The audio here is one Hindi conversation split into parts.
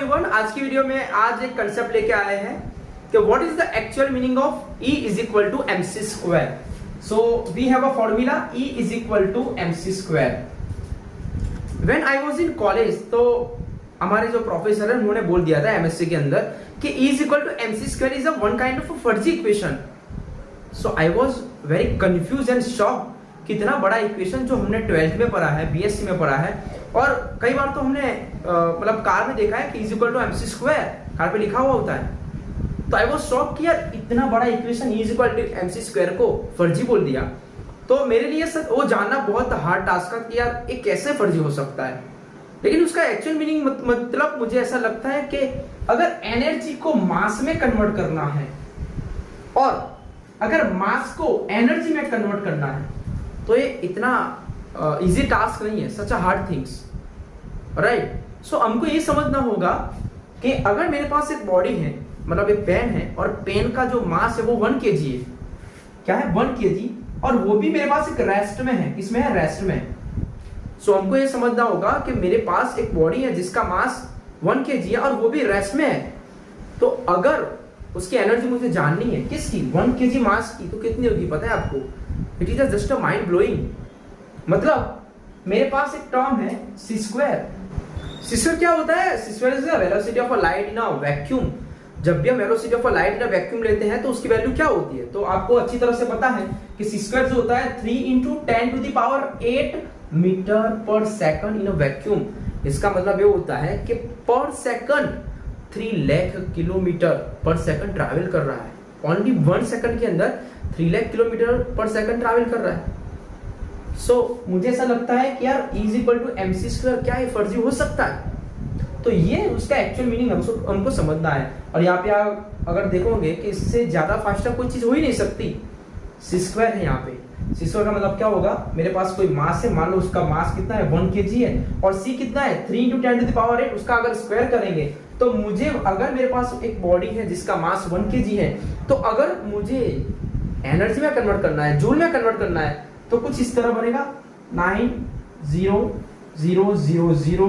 एवरीवन, आज की वीडियो में आज एक कंसेप्ट लेके आए हैं कि what is the actual meaning of E is equal to mc square. So we have a formula E is equal to mc square. When I was in college तो हमारे जो प्रोफेसर है उन्होंने बोल दिया था एमएससी के अंदर कि E is equal to mc square is a one kind of फर्जी equation. So I was very confuse and shock कि इतना बड़ा इक्वेशन जो हमने 12th में पढ़ा है, बीएससी में पढ़ा है और कई बार तो हमने मतलब कार में देखा है कि is equal to mc square car पे लिखा हुआ होता है। तो आई वाज शॉक कि यार इतना बड़ा equation E is equal to mc square को फर्जी बोल दिया। तो मेरे लिए सर वो जानना बहुत हार्ड टास्क था कि यार ये कैसे फर्जी हो सकता है। लेकिन उसका एक्चुअल मीनिंग मतलब मुझे ऐसा लगता है कि अगर एनर्जी को मास में कन्वर्ट करना है और अगर मास को एनर्जी में कन्वर्ट करना है तो ये इतना इजी टास्क नहीं है, सच अ हार्ड थिंग्स, राइट। सो हमको ये समझना होगा कि अगर मेरे पास एक बॉडी है, मतलब एक पेन है और पेन का जो मास है वो 1 kg है। क्या है? 1 kg, और वो भी मेरे पास एक रेस्ट में है। किसमें है? रेस्ट में। सो हमको ये समझना होगा कि मेरे पास एक बॉडी है जिसका मास 1 kg है और वो भी रेस्ट में है। तो अगर उसकी एनर्जी मुझे जाननी है, किसकी? 1 kg मास की, तो कितनी होगी पता है आपको? It is just a mind blowing. मतलब मेरे पास एक टर्म है सी स्क्वायर। सी स्क्वायर क्या होता है? C square is the velocity of a light in a vacuum. जब भी हम velocity of a light in a vacuum लेते हैं तो उसकी वैल्यू क्या होती है? तो आपको अच्छी तरह से पता है कि सी स्क्वायर जो होता है 3 × 10⁸ मीटर पर सेकंड इन अ वैक्यूम। इसका मतलब ये होता है कि पर सेकंड 3 लाख किलोमीटर पर सेकंड ट्रैवल कर रहा है। ओनली 1 सेकंड के अंदर 3 लाख किलोमीटर पर सेकंड ट्रैवल कर रहा है। सो मुझे ऐसा लगता है कि यार E is equal to mc square क्या ये फर्जी हो सकता है? तो ये उसका एक्चुअल मीनिंग हमको समझना है। और यहाँ पे आप अगर देखोगे कि इससे ज्यादा फास्टर कोई चीज हो ही नहीं सकती। सी स्क्वायर है यहाँ पे। सी स्क्वायर का मतलब क्या होगा? मेरे पास कोई मास है, मान लो उसका मास कितना है? 1 kg है और C कितना है? 3 × 10⁸, उसका अगर स्क्वायर करेंगे तो मुझे, अगर मेरे पास एक बॉडी है जिसका मास 1 kg है, तो अगर मुझे एनर्जी में कन्वर्ट करना है, जूल में कन्वर्ट करना है, तो कुछ इस तरह बनेगा 9 0 0 0 0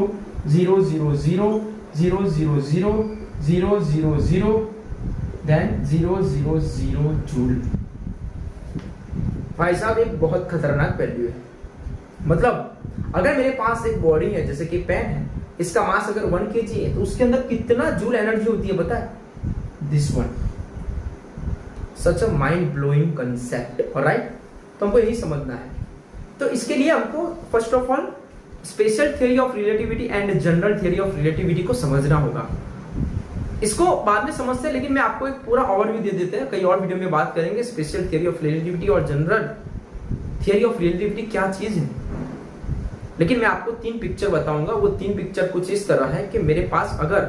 0 0 0 0 0 0 0 0 0 देन 0 0 0 जूल। भाई साहब एक बहुत खतरनाक वैल्यू है। मतलब अगर मेरे पास एक बॉडी है जैसे कि पेन है, इसका मास अगर 1 kg है तो उसके अंदर कितना जूल एनर्जी होती है पता है? This one. Such a mind blowing concept, alright. तो हमको यही समझना है। तो इसके लिए हमको first of all special theory of relativity and general theory of relativity को समझना होगा। इसको बाद में समझते हैं, लेकिन मैं आपको एक पूरा ओवरव्यू दे देते हैं। कई और वीडियो में बात करेंगे स्पेशल थियरी ऑफ रिलेटिविटी और जनरल थियरी ऑफ रिलेटिविटी क्या चीज है। लेकिन मैं आपको 3 पिक्चर बताऊंगा। वो 3 पिक्चर कुछ इस तरह है कि मेरे पास, अगर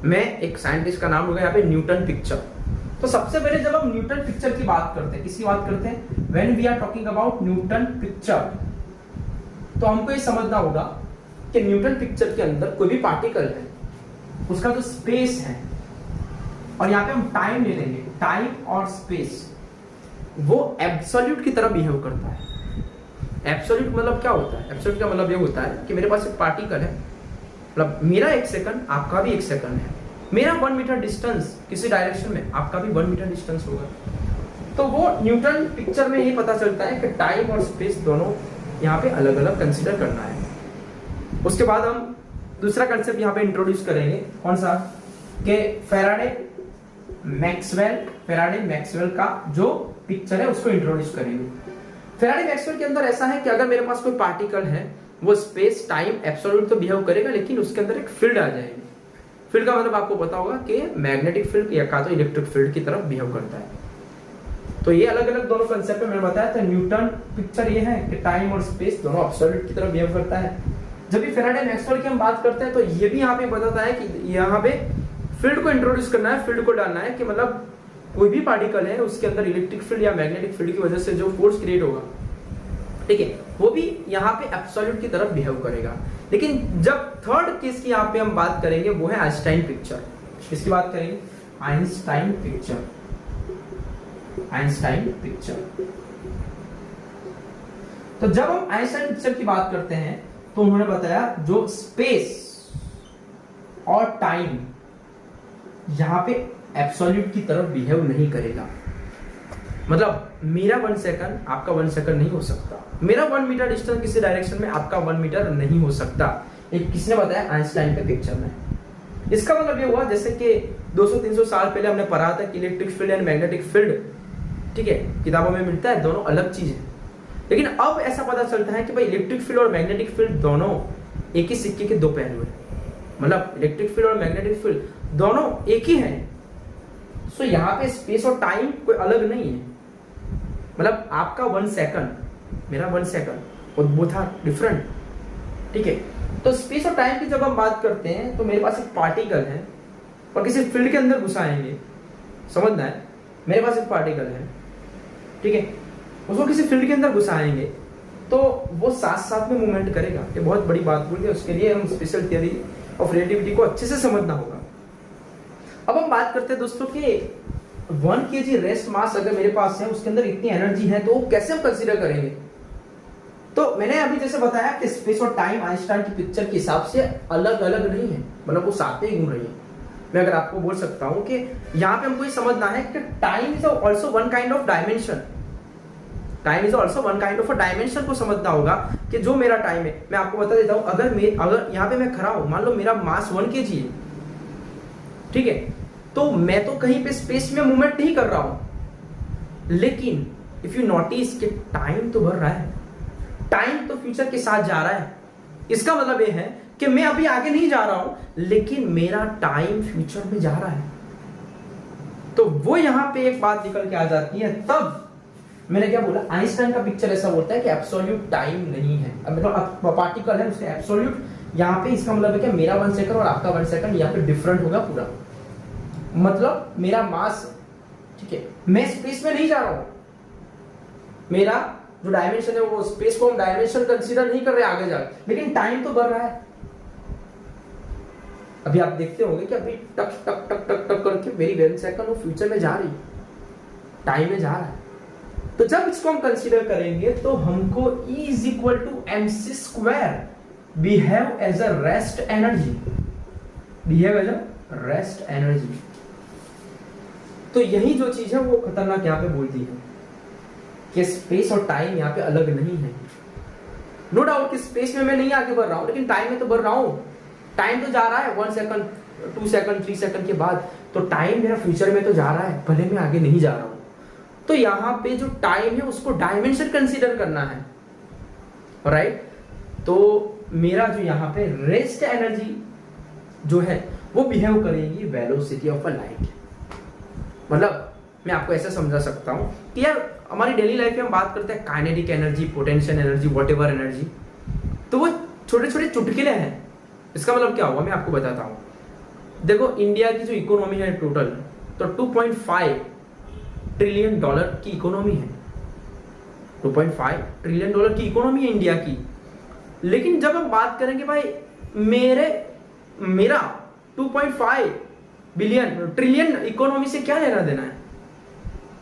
मैं एक साइंटिस्ट का नाम होगा यहाँ पे न्यूटन पिक्चर। तो सबसे पहले जब हम न्यूटन पिक्चर की बात करते हैं, किसकी बात करते हैं? When we are talking about Newton picture, तो हमको ये समझना होगा कि न्यूटन पिक्चर के अंदर कोई भी पार्टिकल है, उसका जो स्पेस है, और यहाँ पे हम टाइम ले लेंगे, टाइम और स्पेस, वो एब्सोल्यूट की तरह बिहेव करता है। एब्सोल्यूट मतलब क्या होता है? एब्सोल्यूट का मतलब ये होता है कि मेरे पास एक पार्टिकल है, मतलब मेरा 1 सेकंड, आपका भी 1 सेकंड है। मेरा 1 मीटर डिस्टेंस किसी डायरेक्शन में, आपका भी 1 मीटर डिस्टेंस होगा। तो वो न्यूटन पिक्चर में ये पता चलता है कि टाइम और स्पेस दोनों यहाँ पे अलग अलग कंसीडर करना है। उसके बाद हम दूसरा कंसेप्ट यहाँ पे इंट्रोड्यूस करेंगे। कौन सा? कि फैराडे मैक्सवेल का जो पिक्चर है उसको इंट्रोड्यूस करेंगे। फैराडे मैक्सवेल के अंदर ऐसा है कि अगर मेरे पास कोई पार्टिकल है, वो स्पेस टाइम एब्सोल्यूट तो बिहेव करेगा, लेकिन उसके अंदर एक फील्ड आ जाएगी। फील्ड का मतलब आपको पता होगा कि मैग्नेटिक फील्ड या का तो इलेक्ट्रिक फील्ड की तरफ बिहेव करता है। तो ये अलग अलग दोनों कंसेप्ट मैंने बताया था। न्यूटन पिक्चर ये है कि टाइम और स्पेस दोनों एब्सोल्यूट की तरफ बिहेव करता है। जब भी फैराडे मैक्सवेल की हम बात करते हैं तो ये भी यहाँ पे बताता है कि यहाँ पे फील्ड को इंट्रोड्यूस करना है, फील्ड को डालना है कि मतलब कोई भी पार्टिकल है उसके अंदर इलेक्ट्रिक फील्ड या मैग्नेटिक फील्ड की वजह से जो फोर्स क्रिएट होगा, ठीक है, वो भी यहाँ पे एब्सोल्यूट की तरफ बिहेव करेगा। लेकिन जब थर्ड केस की यहाँ पे हम बात करेंगे वो है आइंस्टाइन पिक्चर। किसकी बात करेंगे? Einstein picture. तो जब हम आइंस्टाइन पिक्चर की बात करते हैं तो उन्होंने बताया जो स्पेस और टाइम यहां पे एब्सोल्यूट की तरफ बिहेव नहीं करेगा। मतलब मेरा 1 सेकंड आपका 1 सेकंड नहीं हो सकता, मेरा 1 मीटर डिस्टेंस किसी डायरेक्शन में आपका 1 मीटर नहीं हो सकता। एक किसने बताया? आइंस्टाइन के पिक्चर में। इसका मतलब ये हुआ जैसे कि 200-300 साल पहले हमने पढ़ा था कि electric field and magnetic field, ठीक है, किताबों में मिलता है, दोनों अलग चीज है। लेकिन अब ऐसा पता चलता है कि भाई इलेक्ट्रिक फील्ड और मैग्नेटिक फील्ड दोनों एक ही सिक्के के दो पहलू हैं। मतलब इलेक्ट्रिक फील्ड और मैग्नेटिक फील्ड दोनों एक ही हैं। सो यहाँ पे स्पेस और टाइम कोई अलग नहीं है। मतलब आपका 1 सेकंड, मेरा 1 सेकंड, और वो था डिफरेंट, ठीक है। तो स्पेस और टाइम की जब हम बात करते हैं तो मेरे पास एक पार्टिकल है और किसी फील्ड के अंदर घुसाएंगे, समझना है, मेरे पास एक पार्टिकल है, ठीक है, उसको किसी फील्ड के अंदर घुसाएंगे तो वो साथ साथ में मूवमेंट करेगा। ये बहुत बड़ी बात बोल है, उसके लिए हम स्पेशल थियरी ऑफ रिलेटिविटी को अच्छे से समझना होगा। अब हम बात करते हैं दोस्तों कि 1 kg रेस्ट मास अगर मेरे पास है, उसके अंदर इतनी एनर्जी है, तो कैसे हम कंसीडर करेंगे? तो मैंने अभी जैसे बताया कि स्पेस और टाइम आइंस्टाइन की पिक्चर के हिसाब से अलग अलग नहीं है, मतलब वो साथ में ही घूम रही है। मैं अगर आपको बोल सकता हूं कि यहाँ पे हमको ये समझना है कि time is also one kind of dimension. Time is also one kind of a dimension को समझना होगा कि जो मेरा टाइम है, मैं आपको बता देता हूं, अगर यहाँ पे मैं खड़ा हूं, मान लो मेरा मास 1 kg है, ठीक है, तो मैं तो कहीं पे स्पेस में मूवमेंट नहीं कर रहा हूं, लेकिन इफ यू नोटिस कि टाइम तो बढ़ रहा है, टाइम तो फ्यूचर के साथ जा रहा है। इसका मतलब ये है कि मैं अभी आगे नहीं जा रहा हूं, लेकिन मेरा टाइम फ्यूचर में जा रहा है। तो वो यहां पे एक बात निकल के आ जाती है। तब मैंने क्या बोला, आइंस्टाइन का पिक्चर ऐसा बोलता है कि एब्सोल्यूट टाइम नहीं है। अब मतलब पार्टिकल है, उसके एब्सोल्यूट यहां पे, इसका मतलब है कि मेरा 1 सेकंड और आपका 1 सेकंड यहां पे डिफरेंट होगा पूरा। मतलब मेरा मास, ठीक है, मैं स्पेस में नहीं जा रहा हूं, मेरा जो डायमेंशन है वो स्पेस को हम डायमेंशन कंसीडर नहीं कर रहे आगे जाकर, लेकिन टाइम तो बढ़ रहा है। अभी आप देखते होंगे कि अभी टक टक टक टक टक करके मेरी 1 सेकंड वो फ्यूचर में जा रही, टाइम में जा रहा है। तो जब इसको हम कंसीडर करेंगे तो हमको E is equal to mc square behave as a rest energy, behave as a rest energy। तो यही जो चीज है वो खतरनाक यहाँ पे बोलती है कि स्पेस और टाइम यहाँ पे अलग नहीं है। नो डाउट कि स्पेस में मैं नहीं आगे बढ़ रहा हूं, लेकिन टाइम में तो बढ़ रहा हूं। टाइम तो जा रहा है 1 सेकंड, 2 सेकंड, 3 सेकंड के बाद, तो टाइम मेरा फ्यूचर में तो जा रहा है, भले मैं आगे नहीं जा रहा हूं। तो यहाँ पे जो टाइम है उसको डायमेंशन कंसीडर करना है, राइट। तो मेरा जो यहाँ पे रेस्ट एनर्जी जो है वो बिहेव करेगी वेलोसिटी ऑफ अ लाइट। मतलब मैं आपको ऐसा समझा सकता हूं कि यार हमारी डेली लाइफ में हम बात करते हैं kinetic energy, potential energy, whatever energy, तो वो छोटे छोटे चुटकुले हैं। इसका मतलब क्या हुआ मैं आपको बताता हूं। देखो इंडिया की जो इकोनॉमी है टोटल, तो 2.5 ट्रिलियन डॉलर की इकोनॉमी है। 2.5 ट्रिलियन डॉलर की इकोनॉमी है इंडिया की। लेकिन जब हम बात करेंगे भाई मेरा 2.5 बिलियन ट्रिलियन इकोनॉमी से क्या लेना देना है,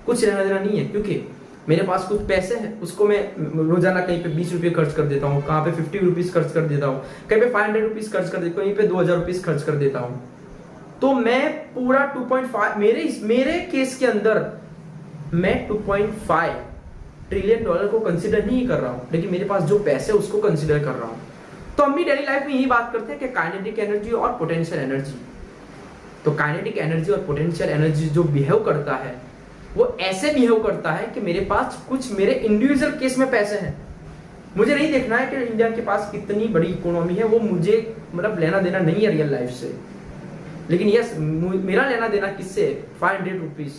कुछ लेना देना नहीं है, क्योंकि मेरे पास कुछ पैसे हैं, उसको मैं रोजाना कहीं पे 20 रुपये खर्च कर देता हूँ, कहाँ पे 50 रुपीज खर्च कर देता हूँ, कहीं पे 500 रुपीज खर्च कर देता हूँ, कहीं पे 2000 रुपीज खर्च कर देता हूँ। तो मैं पूरा 2.5 मेरे केस के अंदर मैं 2.5 ट्रिलियन डॉलर को कंसिडर नहीं कर रहा हूँ, लेकिन मेरे पास जो पैसे उसको कंसिडर कर रहा हूँ। तो हम भी डेली लाइफ में यही बात करते हैं कि काइनेटिक एनर्जी और पोटेंशियल एनर्जी। तो काइनेटिक एनर्जी और पोटेंशियल एनर्जी जो बिहेव करता है वो ऐसे बिहेव करता है कि मेरे पास कुछ मेरे इंडिविजुअल केस में पैसे हैं, मुझे नहीं देखना है कि इंडिया के पास कितनी बड़ी इकोनॉमी है, वो मुझे मतलब लेना देना नहीं है रियल लाइफ से। लेकिन यस, मेरा लेना देना किससे, 500 rupees,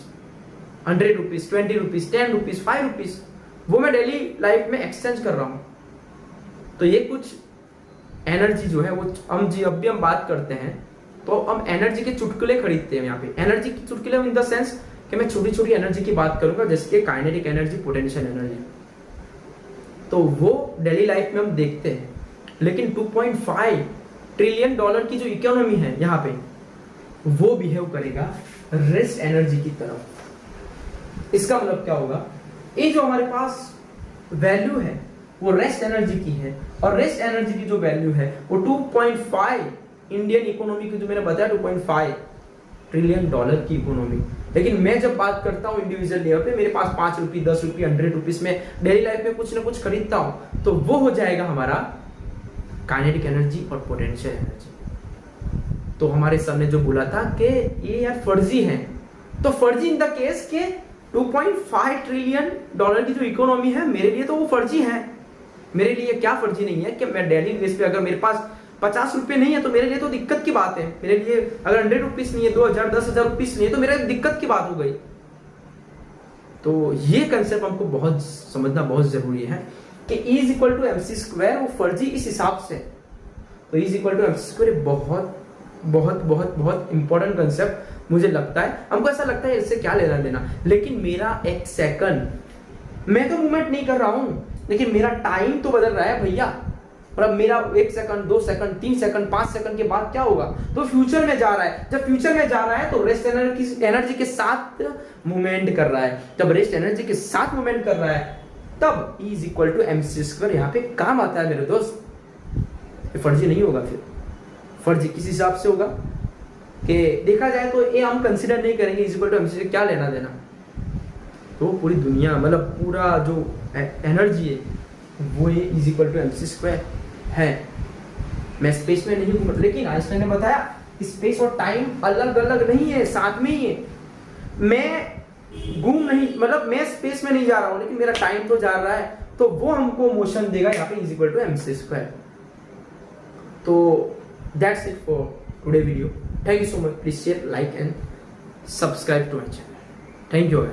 100 rupees, 20 rupees, 10 rupees, 5 rupees, वो मैं डेली लाइफ में एक्सचेंज कर रहा हूं। तो ये कुछ एनर्जी जो है वो हम जब भी हम बात करते हैं तो हम एनर्जी के चुटकुले खरीदते हैं। यहाँ पे एनर्जी के चुटकुले इन द सेंस कि मैं छोटी छोटी एनर्जी की बात करूंगा, जैसे कि काइनेटिक एनर्जी, पोटेंशियल एनर्जी, तो वो डेली लाइफ में हम देखते हैं। लेकिन 2.5 ट्रिलियन डॉलर की जो इकोनॉमी है यहाँ पे, वो बिहेव करेगा रेस्ट एनर्जी की तरफ। इसका मतलब क्या होगा, ये जो हमारे पास वैल्यू है वो रेस्ट एनर्जी की है, और रेस्ट एनर्जी की जो वैल्यू है वो 2.5 इंडियन इकोनॉमी की जो मैंने बताया 2.5 ट्रिलियन डॉलर की इकोनॉमी, लेकिन मैं जब बात करता हूँ इंडिविजुअल लेवल पे, मेरे पास 5 रुपये 10 रुपये 100 रुपीज में डेली लाइफ में कुछ ना कुछ खरीदता हूँ, तो वो हो जाएगा हमारा काइनेटिक एनर्जी और पोटेंशियल एनर्जी। तो हमारे सर ने जो बोला था कि ये यार फर्जी है, तो फर्जी इन द केस के 2.5 ट्रिलियन डॉलर की जो इकोनॉमी है, मेरे लिए तो वो फर्जी है। मेरे लिए क्या फर्जी नहीं है कि मैं डेली बेस पे अगर मेरे पास 50 रुपये नहीं है तो मेरे लिए तो दिक्कत की बात है। मेरे लिए अगर 100 रुपीज नहीं है, 2000 10,000 रुपीज नहीं है तो मेरे दिक्कत की बात हो गई। तो ये कंसेप्ट हमको बहुत समझना बहुत जरूरी है कि E is equal to MC square, वो फर्जी इस हिसाब से, तो E is equal to MC square बहुत बहुत बहुत बहुत इंपॉर्टेंट कंसेप्ट मुझे लगता है। हमको ऐसा लगता है इससे क्या लेना देना, लेकिन मेरा एक सेकंड, मैं तो मूवमेंट नहीं कर रहा हूं, लेकिन मेरा टाइम तो बदल रहा है भैया। मतलब मेरा 1 सेकंड 2 सेकंड 3 सेकंड 5 सेकंड के बाद क्या होगा, तो फ्यूचर में जा रहा है। जब फ्यूचर में जा रहा है तो रेस्ट एनर्जी के साथ मूवमेंट कर रहा है। जब रेस्ट एनर्जी के साथ मूवमेंट कर रहा है तब E is equal to MC square यहाँ पे काम आता है मेरे दोस्त। ये फर्जी नहीं होगा, फिर फर्जी किस हिसाब से होगा कि देखा जाए तो ये हम कंसिडर नहीं करेंगे इज इक्वल टू MC से क्या लेना देना। तो पूरी दुनिया मतलब पूरा जो एनर्जी है वो ये is equal to MC square है। मैं स्पेस में नहीं हूँ, लेकिन आइंस्टाइन ने बताया स्पेस और टाइम अलग अलग नहीं है, साथ में ही है। मैं घूम नहीं, मतलब मैं स्पेस में नहीं जा रहा हूँ, लेकिन मेरा टाइम तो जा रहा है, तो वो हमको मोशन देगा यहाँ पे is equal to MC square. तो that's it for today video. Thank you so much. Please share, like and subscribe to my channel. Thank you.